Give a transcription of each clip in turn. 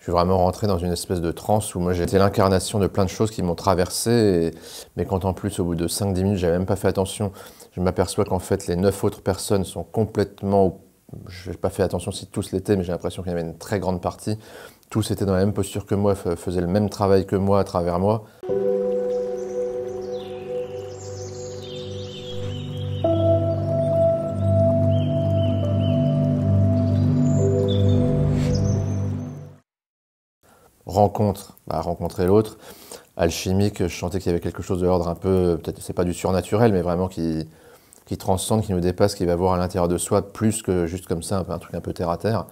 suis vraiment rentré dans une espèce de transe où moi j'étais l'incarnation de plein de choses qui m'ont traversé. Mais quand en plus, au bout de 5-10 minutes, j'avais même pas fait attention, je m'aperçois qu'en fait les 9 autres personnes sont complètement... Je n'ai pas fait attention si tous l'étaient, mais j'ai l'impression qu'il y avait une très grande partie. Tous étaient dans la même posture que moi, faisaient le même travail que moi à travers moi. Rencontrer l'autre. Alchimique, je sentais qu'il y avait quelque chose de l'ordre un peu, peut-être c'est pas du surnaturel, mais vraiment qui transcende, qui nous dépasse, qui va voir à l'intérieur de soi plus que juste comme ça, un truc un peu terre à terre.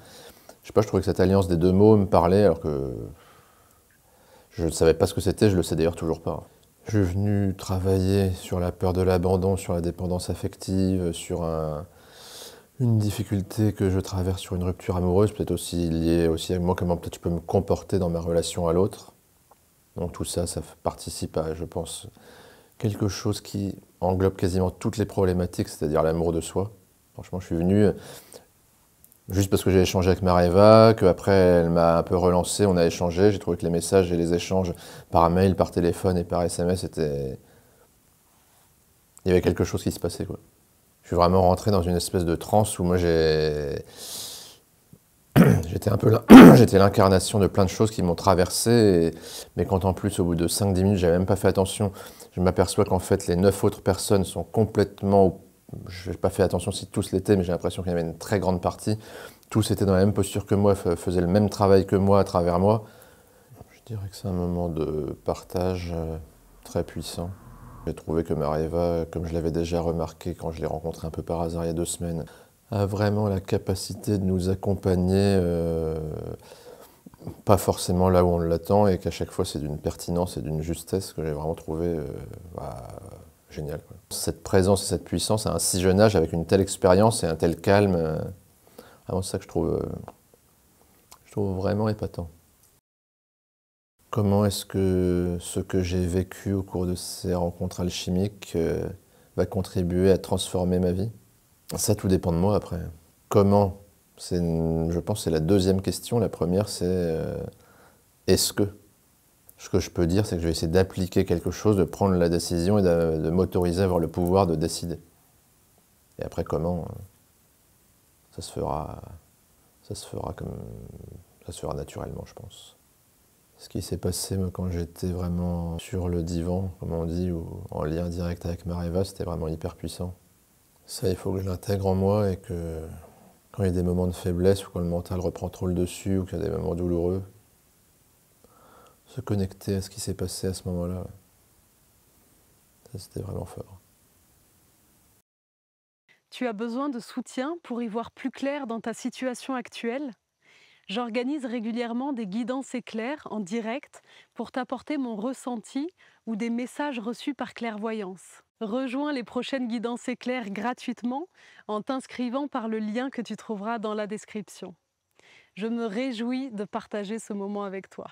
Je sais pas, je trouvais que cette alliance des deux mots me parlait alors que je ne savais pas ce que c'était, je le sais d'ailleurs toujours pas. Je suis venu travailler sur la peur de l'abandon, sur la dépendance affective, sur une difficulté que je traverse sur une rupture amoureuse, peut-être aussi liée aussi à moi, comment peut-être je peux me comporter dans ma relation à l'autre. Donc tout ça, ça participe à, je pense, quelque chose qui englobe quasiment toutes les problématiques, c'est-à-dire l'amour de soi. Franchement, je suis venu juste parce que j'ai échangé avec Mareva, qu'après elle m'a un peu relancé, on a échangé, j'ai trouvé que les messages et les échanges par mail, par téléphone et par SMS, il y avait quelque chose qui se passait, quoi. Je suis vraiment rentré dans une espèce de transe où moi j'étais un peu là, j'étais l'incarnation de plein de choses qui m'ont traversé. Mais quand en plus, au bout de 5-10 minutes, j'avais même pas fait attention, je m'aperçois qu'en fait les 9 autres personnes sont complètement... Je n'ai pas fait attention si tous l'étaient, mais j'ai l'impression qu'il y avait une très grande partie. Tous étaient dans la même posture que moi, faisaient le même travail que moi à travers moi. Je dirais que c'est un moment de partage très puissant. J'ai trouvé que Mareva, comme je l'avais déjà remarqué quand je l'ai rencontré un peu par hasard il y a 2 semaines, a vraiment la capacité de nous accompagner, pas forcément là où on l'attend, et qu'à chaque fois c'est d'une pertinence et d'une justesse que j'ai vraiment trouvé génial, quoi. Cette présence et cette puissance à un si jeune âge, avec une telle expérience et un tel calme, vraiment c'est ça que je trouve vraiment épatant. Comment est-ce que ce que j'ai vécu au cours de ces rencontres alchimiques va contribuer à transformer ma vie? Ça, tout dépend de moi après. Comment? Je pense que c'est la deuxième question. La première, c'est est-ce que? Ce que je peux dire, c'est que je vais essayer d'appliquer quelque chose, de prendre la décision et de m'autoriser à avoir le pouvoir de décider. Et après, comment? Ça se fera ça se fera naturellement, je pense. Ce qui s'est passé moi, quand j'étais vraiment sur le divan, comme on dit, ou en lien direct avec Mareva, c'était vraiment hyper puissant. Ça, il faut que je l'intègre en moi et que quand il y a des moments de faiblesse ou quand le mental reprend trop le dessus ou qu'il y a des moments douloureux, se connecter à ce qui s'est passé à ce moment-là, ça c'était vraiment fort. Tu as besoin de soutien pour y voir plus clair dans ta situation actuelle? J'organise régulièrement des guidances éclairs en direct pour t'apporter mon ressenti ou des messages reçus par clairvoyance. Rejoins les prochaines guidances éclairs gratuitement en t'inscrivant par le lien que tu trouveras dans la description. Je me réjouis de partager ce moment avec toi.